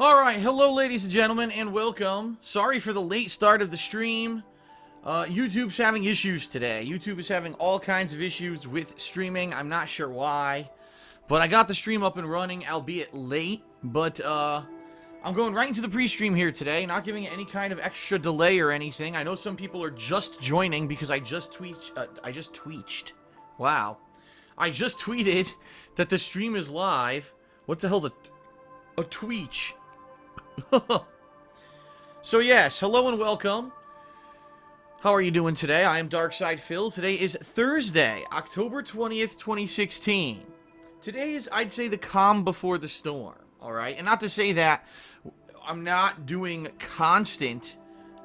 Alright, hello ladies and gentlemen, and welcome. Sorry for the late start of the stream. YouTube's having issues today. YouTube is having all kinds of issues with streaming. I'm not sure why. But I got the stream up and running, albeit late. But, I'm going right into the pre-stream here today, not giving it any kind of extra delay or anything. I know some people are just joining because I just tweeted. Wow. I just tweeted that the stream is live. What the hell's a tweech? So yes, hello and welcome. How are you doing today? I am Darkside Phil. Today is Thursday, October 20th, 2016. Today is, I'd say, the calm before the storm, alright? And not to say that I'm not doing constant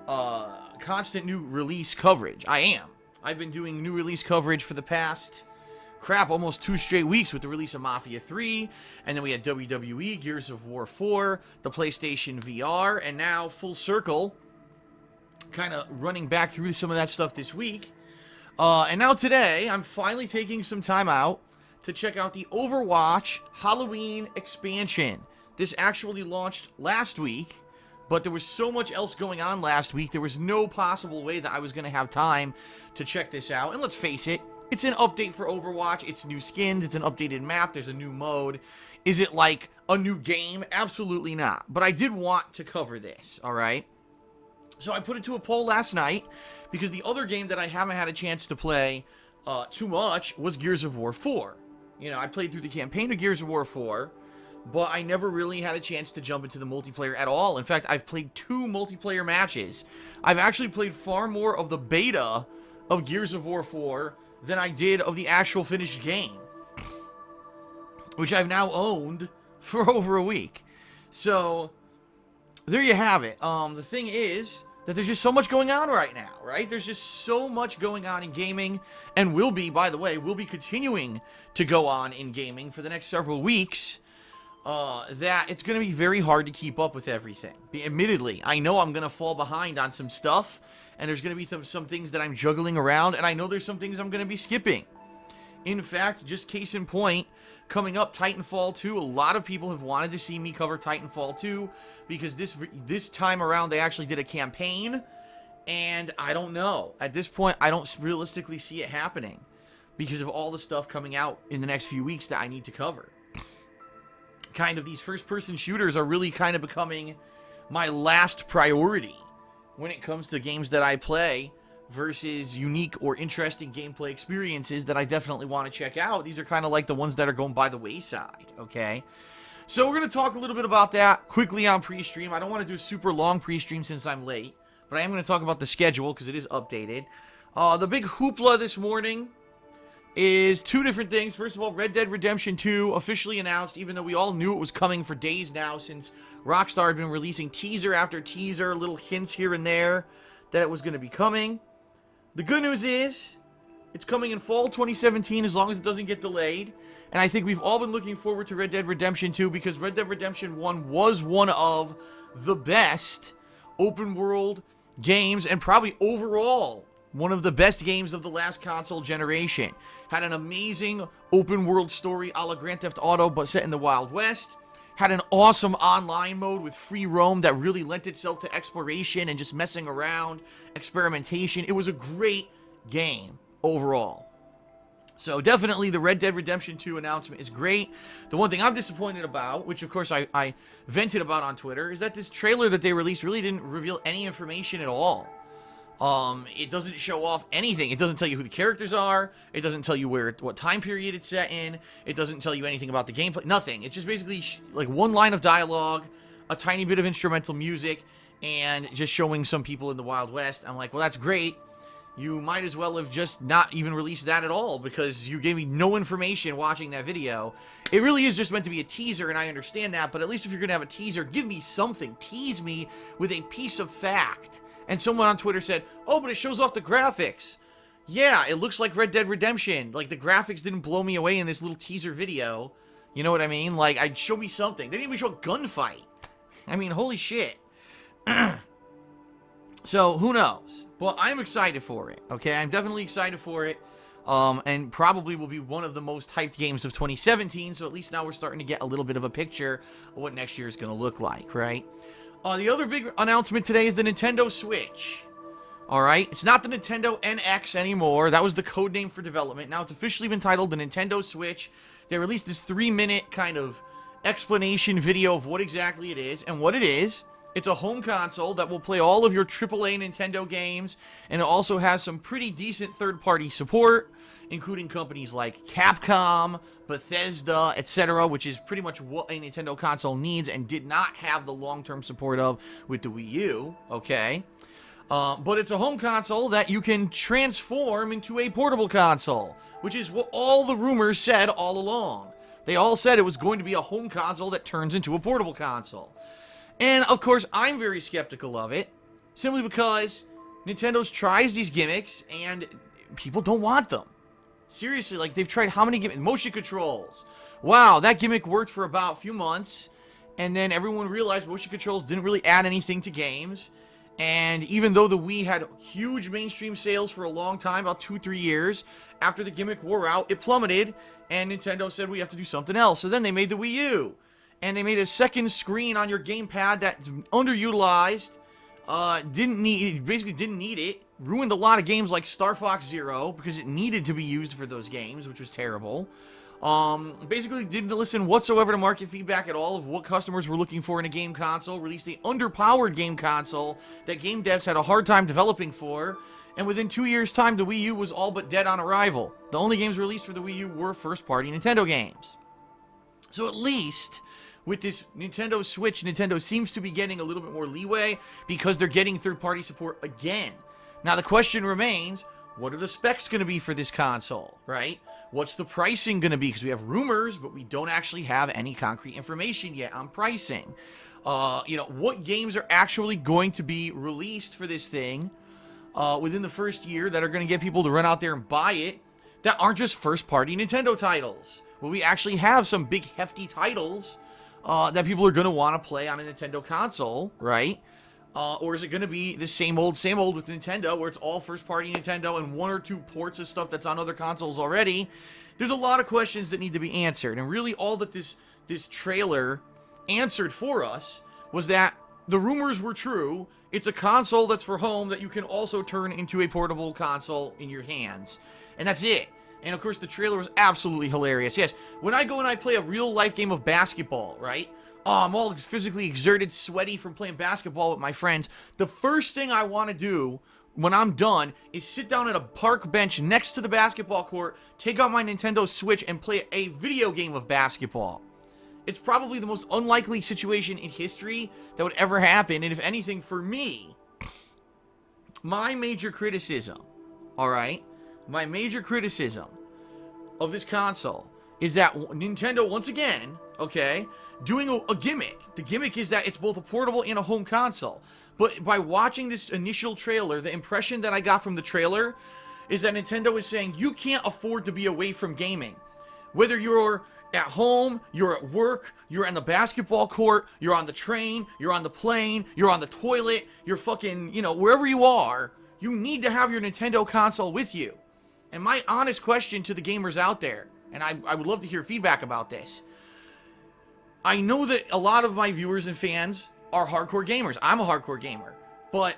new release coverage. I am. I've been doing new release coverage for the past... almost 2 straight weeks with the release of Mafia 3, and then we had WWE, Gears of War 4, the PlayStation VR, and now full circle, kind of running back through some of that stuff this week. And now today, I'm finally taking some time out to check out the Overwatch Halloween expansion. This actually launched last week, but there was so much else going on last week, there was no possible way that I was going to have time to check this out. And let's face it, it's an update for Overwatch, it's new skins, it's an updated map, there's a new mode. Is it like a new game? Absolutely not. But I did want to cover this, alright? So I put it to a poll last night, because the other game that I haven't had a chance to play too much was Gears of War 4. You know, I played through the campaign of Gears of War 4, but I never really had a chance to jump into the multiplayer at all. In fact, I've played 2 multiplayer matches. I've actually played far more of the beta of Gears of War 4 than I did of the actual finished game, which I've now owned for over a week. So, there you have it. The thing is that there's just so much going on right now, right? There's just so much going on in gaming, and will be, by the way, will be continuing to go on in gaming for the next several weeks, that it's going to be very hard to keep up with everything. Admittedly, I know I'm going to fall behind on some stuff, and there's going to be some things that I'm juggling around, and I know there's some things I'm going to be skipping. In fact, just case in point, coming up, Titanfall 2, a lot of people have wanted to see me cover Titanfall 2, because this time around they actually did a campaign, and I don't know. At this point, I don't realistically see it happening, because of all the stuff coming out in the next few weeks that I need to cover. Kind of these first-person shooters are really kind of becoming my last priority when it comes to games that I play versus unique or interesting gameplay experiences that I definitely want to check out. These are kind of like the ones that are going by the wayside, okay? So we're going to talk a little bit about that quickly on pre-stream. I don't want to do a super long pre-stream since I'm late, but I am going to talk about the schedule because it is updated. The big hoopla this morning is 2 different things. First of all, Red Dead Redemption 2 officially announced, even though we all knew it was coming for days now, since Rockstar had been releasing teaser after teaser, little hints here and there that it was going to be coming. The good news is, it's coming in fall 2017 as long as it doesn't get delayed. And I think we've all been looking forward to Red Dead Redemption 2 because Red Dead Redemption 1 was one of the best open world games, and probably overall one of the best games of the last console generation. Had an amazing open world story a la Grand Theft Auto, but set in the Wild West. Had an awesome online mode with free roam that really lent itself to exploration and just messing around, experimentation. It was a great game overall. So definitely the Red Dead Redemption 2 announcement is great. The one thing I'm disappointed about, which of course I vented about on Twitter, is that this trailer that they released really didn't reveal any information at all. It doesn't show off anything. It doesn't tell you who the characters are. It doesn't tell you what time period it's set in. It doesn't tell you anything about the gameplay. Nothing. It's just basically like one line of dialogue, a tiny bit of instrumental music, and just showing some people in the Wild West. I'm like, well, that's great. You might as well have just not even released that at all, because you gave me no information watching that video. It really is just meant to be a teaser, and I understand that, but at least if you're going to have a teaser, give me something. Tease me with a piece of fact. And someone on Twitter said, oh, but it shows off the graphics. Yeah, it looks like Red Dead Redemption. Like, the graphics didn't blow me away in this little teaser video. You know what I mean? Like, show me something. They didn't even show a gunfight. I mean, holy shit. So, who knows? Well, I'm excited for it, okay? I'm definitely excited for it. and probably will be one of the most hyped games of 2017, so at least now we're starting to get a little bit of a picture of what next year is going to look like, right? The other big announcement today is the Nintendo Switch. Alright, it's not the Nintendo NX anymore. That was the code name for development. Now it's officially been titled the Nintendo Switch. They released this 3-minute kind of explanation video of what exactly it is. And what it is, it's a home console that will play all of your AAA Nintendo games. And it also has some pretty decent third-party support, including companies like Capcom, Bethesda, etc., which is pretty much what a Nintendo console needs and did not have the long-term support of with the Wii U, okay? But it's a home console that you can transform into a portable console, which is what all the rumors said all along. They all said it was going to be a home console that turns into a portable console. And, of course, I'm very skeptical of it, simply because Nintendo's tries these gimmicks, and people don't want them. Seriously, like, they've tried how many gimmicks? Motion controls. Wow, that gimmick worked for about a few months, and then everyone realized motion controls didn't really add anything to games. And even though the Wii had huge mainstream sales for a long time, about 2-3 years, after the gimmick wore out, it plummeted, and Nintendo said we have to do something else. So then they made the Wii U, and they made a second screen on your gamepad that's underutilized, basically didn't need it, ruined a lot of games like Star Fox Zero, because it needed to be used for those games, which was terrible. Basically didn't listen whatsoever to market feedback at all of what customers were looking for in a game console, released an underpowered game console that game devs had a hard time developing for, and within 2 years' time, the Wii U was all but dead on arrival. The only games released for the Wii U were first-party Nintendo games. So at least with this Nintendo Switch, Nintendo seems to be getting a little bit more leeway because they're getting third-party support again. Now the question remains, what are the specs going to be for this console, right? What's the pricing going to be? Because we have rumors, but we don't actually have any concrete information yet on pricing. What games are actually going to be released for this thing within the first year that are going to get people to run out there and buy it that aren't just first-party Nintendo titles? Will we actually have some big, hefty titles that people are going to want to play on a Nintendo console, right? Or is it going to be the same old with Nintendo, where it's all first-party Nintendo and 1 or 2 ports of stuff that's on other consoles already? There's a lot of questions that need to be answered, and really all that this trailer answered for us was that the rumors were true. It's a console that's for home that you can also turn into a portable console in your hands, and that's it. And of course, the trailer was absolutely hilarious. Yes, when I go and I play a real-life game of basketball, right? I'm all physically exerted, sweaty from playing basketball with my friends. The first thing I want to do when I'm done is sit down at a park bench next to the basketball court, take out my Nintendo Switch, and play a video game of basketball. It's probably the most unlikely situation in history that would ever happen, and if anything, for me, my major criticism, alright, my major criticism of this console is that Nintendo, once again, okay, doing a gimmick. The gimmick is that it's both a portable and a home console. But by watching this initial trailer, the impression that I got from the trailer is that Nintendo is saying you can't afford to be away from gaming. Whether you're at home, you're at work, you're on the basketball court, you're on the train, you're on the plane, you're on the toilet, you're fucking, wherever you are, you need to have your Nintendo console with you. And my honest question to the gamers out there, and I would love to hear feedback about this, I know that a lot of my viewers and fans are hardcore gamers. I'm a hardcore gamer. But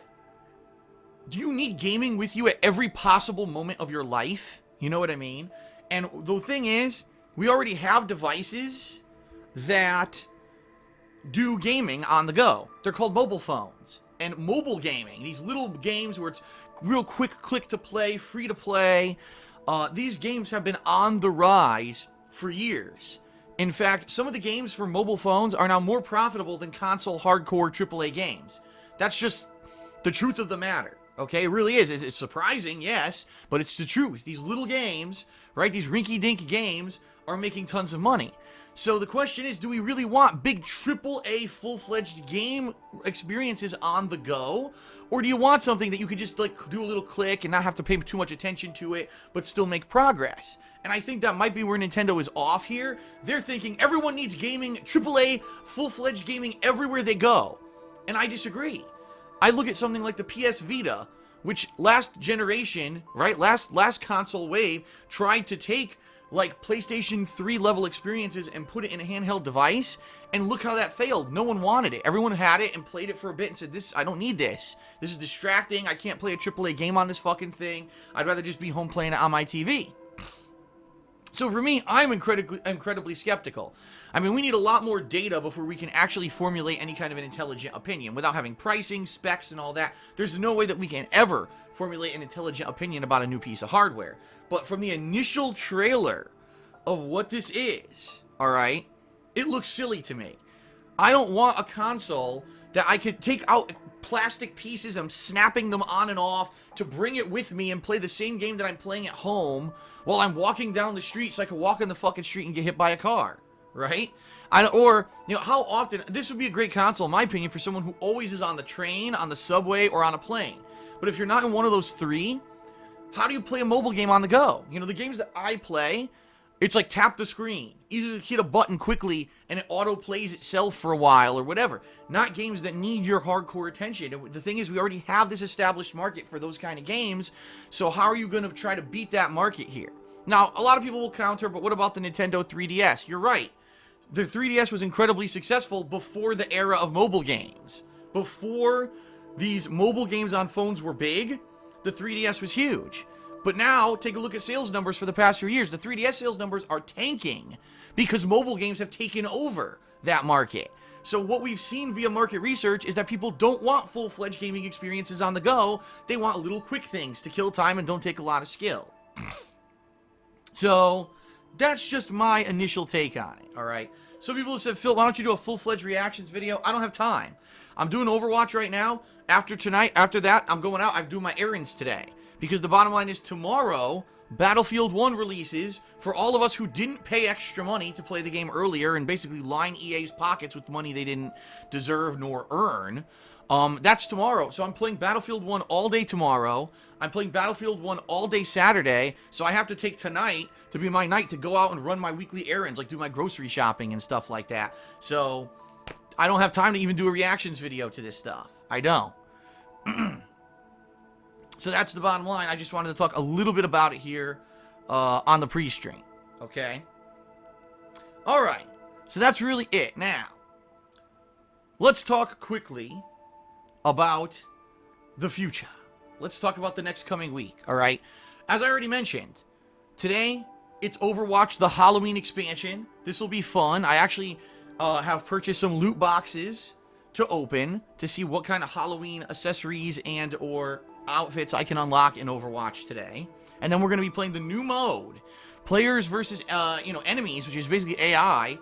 do you need gaming with you at every possible moment of your life? You know what I mean? And the thing is, we already have devices that do gaming on the go. They're called mobile phones. And mobile gaming, these little games where it's real quick click to play, free to play, these games have been on the rise for years. In fact, some of the games for mobile phones are now more profitable than console hardcore AAA games. That's just the truth of the matter, okay? It really is. It's surprising, yes, but it's the truth. These little games, right, these rinky-dink games are making tons of money. So the question is, do we really want big AAA full-fledged game experiences on the go? Or do you want something that you could just do a little click and not have to pay too much attention to it, but still make progress? And I think that might be where Nintendo is off here. They're thinking everyone needs gaming, AAA, full-fledged gaming everywhere they go. And I disagree. I look at something like the PS Vita, which last generation, right, last console wave tried to take like PlayStation 3 level experiences and put it in a handheld device, and look how that failed. No one wanted it. Everyone had it and played it for a bit and said, I don't need this. This is distracting. I can't play a AAA game on this fucking thing. I'd rather just be home playing it on my TV. So for me, I'm incredibly skeptical. I mean, we need a lot more data before we can actually formulate any kind of an intelligent opinion. Without having pricing, specs, and all that, there's no way that we can ever formulate an intelligent opinion about a new piece of hardware. But from the initial trailer of what this is, alright, it looks silly to me. I don't want a console that I could take out plastic pieces, I'm snapping them on and off to bring it with me and play the same game that I'm playing at home while I'm walking down the street so I can walk in the fucking street and get hit by a car, right? Or, you know, how often, this would be a great console, in my opinion, for someone who always is on the train, on the subway, or on a plane. But if you're not in one of those three, how do you play a mobile game on the go? You know, the games that I play, it's like tap the screen. Either hit a button quickly and it auto plays itself for a while or whatever. Not games that need your hardcore attention. The thing is, we already have this established market for those kind of games. So how are you going to try to beat that market here? Now, a lot of people will counter, but what about the Nintendo 3DS? You're right. The 3DS was incredibly successful before the era of mobile games. Before these mobile games on phones were big, the 3DS was huge. But now, take a look at sales numbers for the past few years. The 3DS sales numbers are tanking because mobile games have taken over that market. So what we've seen via market research is that people don't want full-fledged gaming experiences on the go. They want little quick things to kill time and don't take a lot of skill. So that's just my initial take on it, all right? Some people have said, Phil, why don't you do a full-fledged reactions video? I don't have time. I'm doing Overwatch right now. After tonight, after that, I'm going out. I'm doing my errands today. Because the bottom line is tomorrow, Battlefield 1 releases for all of us who didn't pay extra money to play the game earlier and basically line EA's pockets with money they didn't deserve nor earn. That's tomorrow. So I'm playing Battlefield 1 all day tomorrow. I'm playing Battlefield 1 all day Saturday. So I have to take tonight to be my night to go out and run my weekly errands, like do my grocery shopping and stuff like that. So I don't have time to even do a reactions video to this stuff. I don't. So that's the bottom line. I just wanted to talk a little bit about it here on the pre-stream. Okay? Alright. So that's really it. Now, let's talk quickly about the future. Let's talk about the next coming week. Alright? As I already mentioned, today it's Overwatch, the Halloween expansion. This will be fun. I actually have purchased some loot boxes to open to see what kind of Halloween accessories and or outfits I can unlock in Overwatch today. And then we're going to be playing the new mode, players versus enemies, which is basically AI.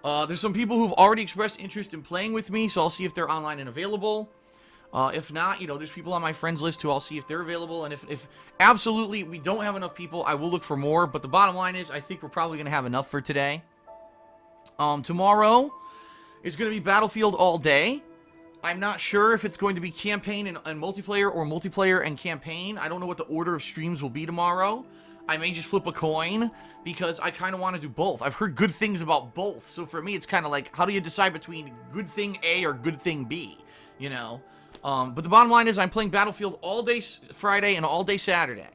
There's some people who've already expressed interest in playing with me, so I'll see if they're online and available. If not, there's people on my friends list who I'll see if they're available. And if absolutely we don't have enough people, I will look for more. But the bottom line is, I think we're probably going to have enough for today. Tomorrow is going to be Battlefield all day. I'm not sure if it's going to be campaign and multiplayer or multiplayer and campaign. I don't know what the order of streams will be tomorrow. I may just flip a coin because I kind of want to do both. I've heard good things about both. So for me, it's kind of like, how do you decide between good thing A or good thing B? But the bottom line is I'm playing Battlefield all day Friday and all day Saturday.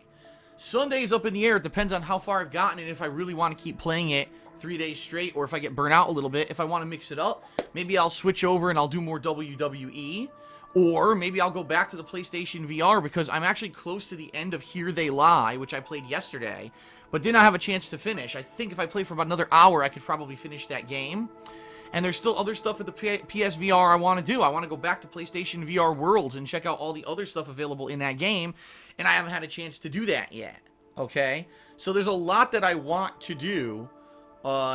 Sunday is up in the air. It depends on how far I've gotten and if I really want to keep playing it 3 days straight, or if I get burnt out a little bit. If I want to mix it up, maybe I'll switch over and I'll do more WWE, or maybe I'll go back to the PlayStation VR, because I'm actually close to the end of Here They Lie, which I played yesterday, but did not have a chance to finish. I think if I play for about another hour, I could probably finish that game. And there's still other stuff at the PSVR I want to do. I want to go back to PlayStation VR Worlds and check out all the other stuff available in that game, and I haven't had a chance to do that yet, okay? So there's a lot that I want to do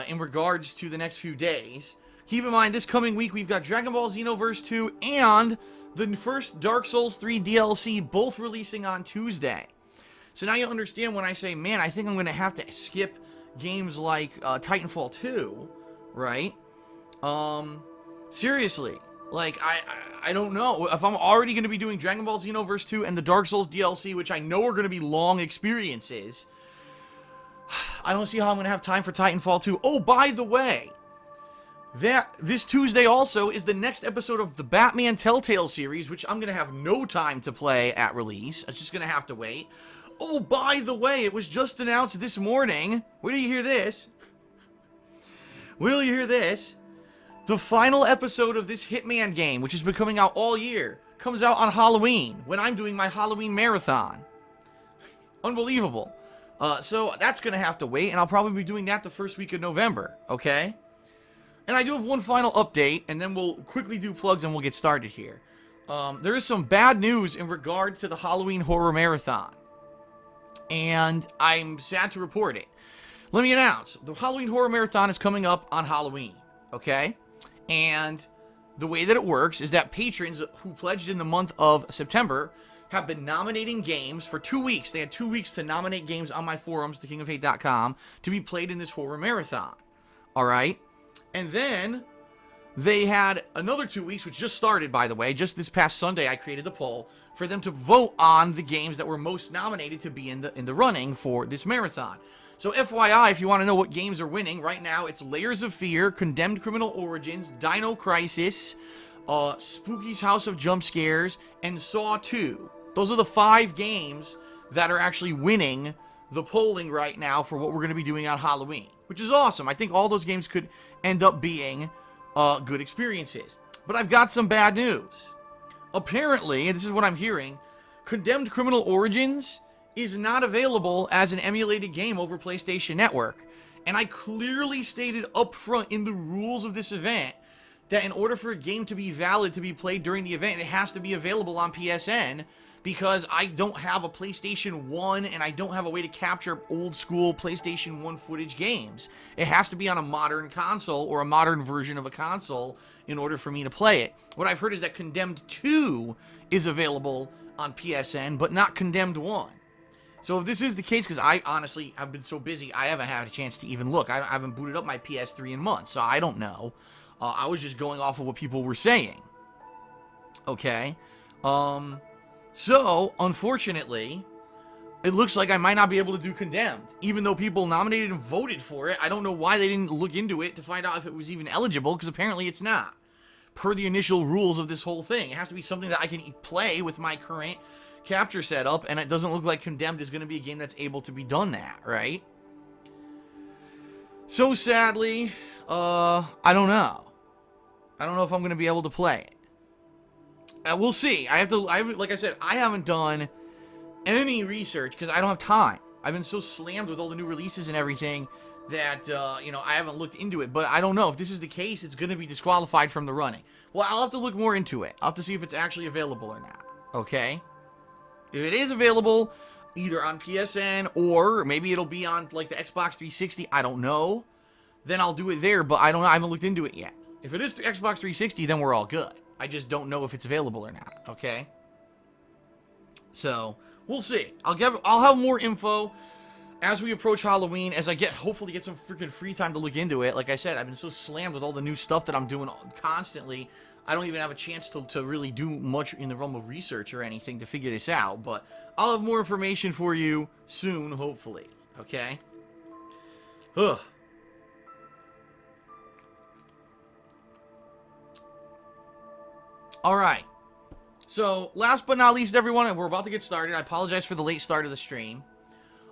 in regards to the next few days. Keep in mind, this coming week, we've got Dragon Ball Xenoverse 2 and the first Dark Souls 3 DLC, both releasing on Tuesday. So now you understand when I say, man, I think I'm going to have to skip games like Titanfall 2, right? Seriously. Like, I don't know. If I'm already going to be doing Dragon Ball Xenoverse 2 and the Dark Souls DLC, which I know are going to be long experiences, I don't see how I'm going to have time for Titanfall 2. Oh, by the way, This Tuesday also is the next episode of the Batman Telltale series, which I'm going to have no time to play at release. It's just going to have to wait. Oh, by the way, it was just announced this morning. Wait till you hear this. Wait till you hear this. The final episode of this Hitman game, which has been coming out all year, comes out on Halloween, when I'm doing my Halloween marathon. Unbelievable. So that's going to have to wait, and I'll probably be doing that the first week of November, okay? And I do have one final update, and then we'll quickly do plugs and we'll get started here. There is some bad news in regard to the Halloween Horror Marathon. And I'm sad to report it. Let me announce, the Halloween Horror Marathon is coming up on Halloween, okay? And the way that it works is that patrons who pledged in the month of September have been nominating games for 2 weeks. They had 2 weeks to nominate games on my forums, thekingofhate.com, to be played in this horror marathon. Alright? And then they had another 2 weeks, which just started, by the way. Just this past Sunday, I created the poll for them to vote on the games that were most nominated to be in the running for this marathon. So FYI, if you want to know what games are winning, right now it's Layers of Fear, Condemned Criminal Origins, Dino Crisis, Spooky's House of Jump Scares, and Saw 2. Those are the 5 games that are actually winning the polling right now for what we're going to be doing on Halloween, which is awesome. I think all those games could end up being good experiences. But I've got some bad news. Apparently, and this is what I'm hearing, Condemned Criminal Origins is not available as an emulated game over PlayStation Network. And I clearly stated up front in the rules of this event that in order for a game to be valid to be played during the event, it has to be available on PSN, because I don't have a PlayStation 1 and I don't have a way to capture old school PlayStation 1 footage games. It has to be on a modern console or a modern version of a console in order for me to play it. What I've heard is that Condemned 2 is available on PSN, but not Condemned 1. So if this is the case, because I honestly have been so busy, I haven't had a chance to even look. I haven't booted up my PS3 in months, so I don't know. I was just going off of what people were saying. Okay? So, unfortunately, it looks like I might not be able to do Condemned. Even though people nominated and voted for it, I don't know why they didn't look into it to find out if it was even eligible, because apparently it's not. Per the initial rules of this whole thing. It has to be something that I can play with my current capture setup, and it doesn't look like Condemned is going to be a game that's able to be done that, right? So, sadly, I don't know. I don't know if I'm going to be able to play it. We'll see. Like I said, I haven't done any research because I don't have time. I've been so slammed with all the new releases and everything that, I haven't looked into it. But I don't know. If this is the case, it's going to be disqualified from the running. Well, I'll have to look more into it. I'll have to see if it's actually available or not. Okay? If it is available, either on PSN or maybe it'll be on, like, the Xbox 360, I don't know, then I'll do it there. But I don't know. I haven't looked into it yet. If it is the Xbox 360, then we're all good. I just don't know if it's available or not, okay? So, we'll see. I'll have more info as we approach Halloween, as I hopefully get some freaking free time to look into it. Like I said, I've been so slammed with all the new stuff that I'm doing constantly, I don't even have a chance to really do much in the realm of research or anything to figure this out. But I'll have more information for you soon, hopefully, okay? Ugh. Alright, so last but not least, everyone, we're about to get started. I apologize for the late start of the stream.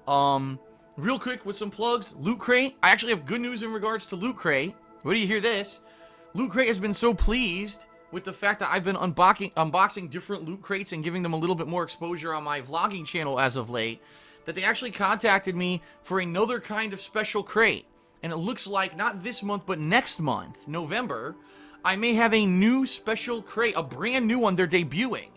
Real quick with some plugs, Loot Crate. I actually have good news in regards to Loot Crate. Wait till you hear this. Loot Crate has been so pleased with the fact that I've been unboxing different Loot Crates and giving them a little bit more exposure on my vlogging channel as of late, that they actually contacted me for another kind of special crate. And it looks like, not this month, but next month, November, I may have a new special crate, a brand new one they're debuting,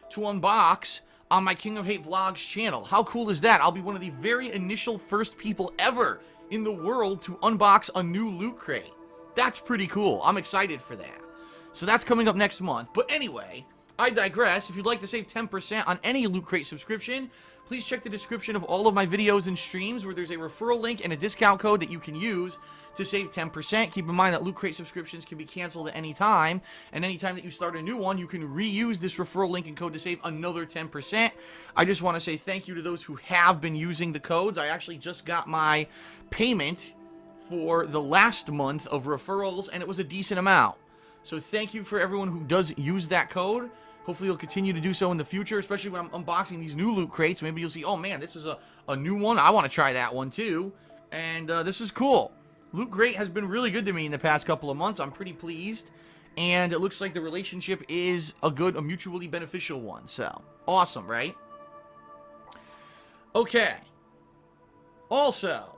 to unbox on my King of Hate Vlogs channel. How cool is that? I'll be one of the very initial first people ever in the world to unbox a new Loot Crate. That's pretty cool. I'm excited for that. So that's coming up next month. But anyway, I digress. If you'd like to save 10% on any Loot Crate subscription, please check the description of all of my videos and streams where there's a referral link and a discount code that you can use to save 10%. Keep in mind that Loot Crate subscriptions can be canceled at any time, and anytime that you start a new one, you can reuse this referral link and code to save another 10%. I just want to say thank you to those who have been using the codes. I actually just got my payment for the last month of referrals, and it was a decent amount. So thank you for everyone who does use that code. Hopefully you'll continue to do so in the future, especially when I'm unboxing these new loot crates. Maybe you'll see, oh man, this is a new one. I want to try that one too. And this is cool. Loot Crate has been really good to me in the past couple of months. I'm pretty pleased. And it looks like the relationship is a mutually beneficial one. So, awesome, right? Okay. Also,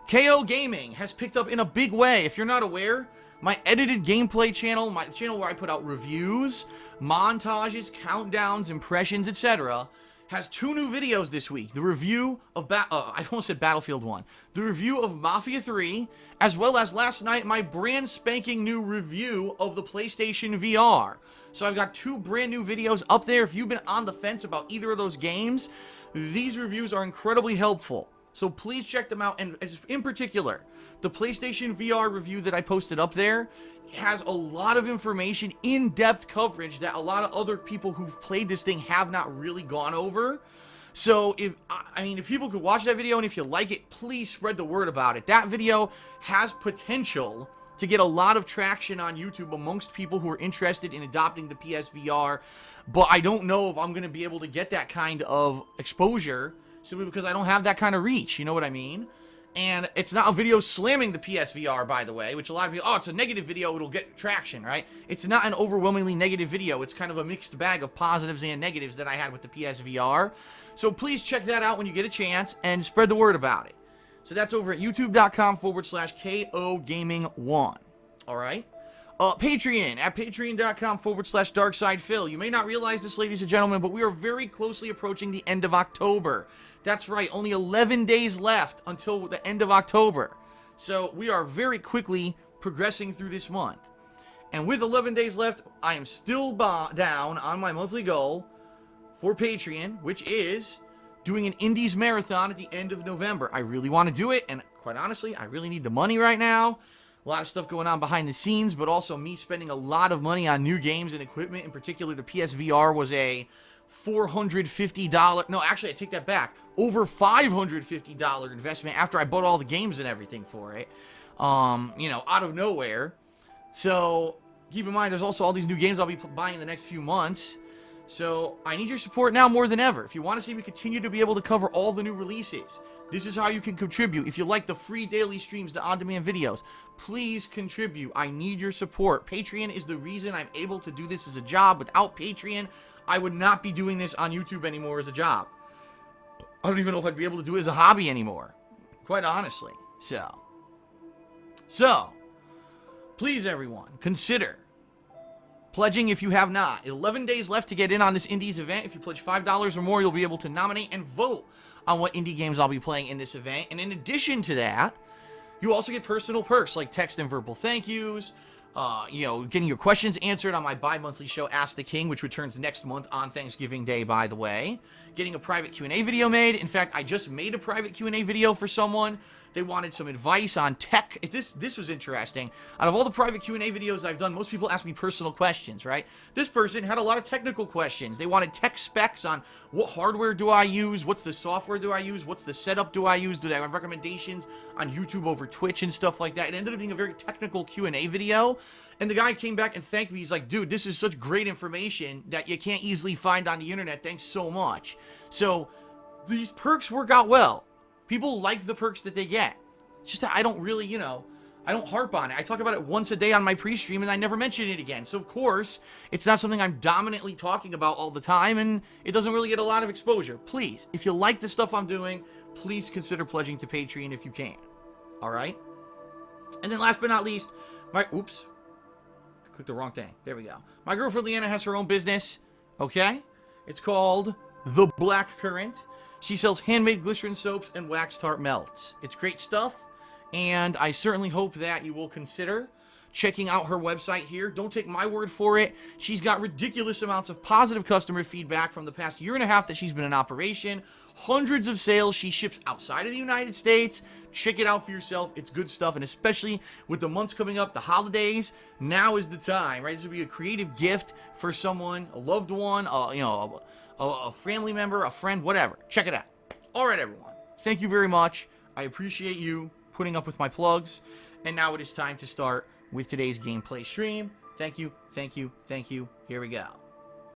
KO Gaming has picked up in a big way. If you're not aware, my edited gameplay channel, my channel where I put out reviews, montages, countdowns, impressions, etc., has 2 new videos this week. The review of, I almost said Battlefield 1. The review of Mafia 3, as well as last night, my brand spanking new review of the PlayStation VR. So I've got 2 brand new videos up there. If you've been on the fence about either of those games, these reviews are incredibly helpful. So please check them out, and in particular, the PlayStation VR review that I posted up there has a lot of information, in-depth coverage that a lot of other people who've played this thing have not really gone over. So if people could watch that video, and if you like it, please spread the word about it. That video has potential to get a lot of traction on YouTube amongst people who are interested in adopting the PSVR, but I don't know if I'm going to be able to get that kind of exposure simply because I don't have that kind of reach, you know what I mean? And it's not a video slamming the PSVR, by the way, which a lot of people, oh, it's a negative video, it'll get traction, right? It's not an overwhelmingly negative video. It's kind of a mixed bag of positives and negatives that I had with the PSVR. So please check that out when you get a chance and spread the word about it. So that's over at youtube.com/KOGaming1. All right? Patreon, at patreon.com/DarksidePhil. You may not realize this, ladies and gentlemen, but we are very closely approaching the end of October. That's right, only 11 days left until the end of October. So we are very quickly progressing through this month. And with 11 days left, I am still down on my monthly goal for Patreon, which is doing an Indies Marathon at the end of November. I really want to do it, and quite honestly, I really need the money right now. A lot of stuff going on behind the scenes, but also me spending a lot of money on new games and equipment. In particular, the PSVR was a $450... No, actually, I take that back. Over $550 investment after I bought all the games and everything for it. Out of nowhere. So, keep in mind, there's also all these new games I'll be buying in the next few months. So, I need your support now more than ever. If you want to see me continue to be able to cover all the new releases, this is how you can contribute. If you like the free daily streams, the on-demand videos, please contribute. I need your support. Patreon is the reason I'm able to do this as a job. Without Patreon, I would not be doing this on YouTube anymore as a job. I don't even know if I'd be able to do it as a hobby anymore, quite honestly. So, please everyone, consider pledging if you have not. 11 days left to get in on this Indies event. If you pledge $5 or more, you'll be able to nominate and vote on what indie games I'll be playing in this event. And in addition to that, you also get personal perks like text and verbal thank yous, getting your questions answered on my bi-monthly show, Ask the King, which returns next month on Thanksgiving Day, by the way. Getting a private Q&A video made. In fact, I just made a private Q&A video for someone. They wanted some advice on tech. This was interesting. Out of all the private Q&A videos I've done, most people ask me personal questions, right? This person had a lot of technical questions. They wanted tech specs on what hardware do I use, what's the software do I use, what's the setup do I use, do they have recommendations on YouTube over Twitch and stuff like that. It ended up being a very technical Q&A video. And the guy came back and thanked me. He's like, dude, this is such great information that you can't easily find on the internet. Thanks so much. So, these perks work out well. People like the perks that they get. It's just that I don't really, I don't harp on it. I talk about it once a day on my pre-stream and I never mention it again. So, of course, it's not something I'm dominantly talking about all the time and it doesn't really get a lot of exposure. Please, if you like the stuff I'm doing, please consider pledging to Patreon if you can. Alright? And then last but not least, oops. Clicked the wrong thing. There we go. My girlfriend Leanna has her own business. Okay? It's called The Black Currant. She sells handmade glycerin soaps and wax tart melts. It's great stuff, and I certainly hope that you will consider checking out her website here. Don't take my word for it. She's got ridiculous amounts of positive customer feedback from the past year and a half that she's been in operation. Hundreds of sales. She ships outside of the United States. Check it out for yourself. It's good stuff, and especially with the months coming up, the holidays, now is the time, right? This would be a creative gift for someone, a loved one, a family member, a friend, whatever. Check it out. All right, everyone. Thank you very much. I appreciate you. putting up with my plugs. And now it is time to start with today's gameplay stream. Thank you, thank you, thank you. Here we go.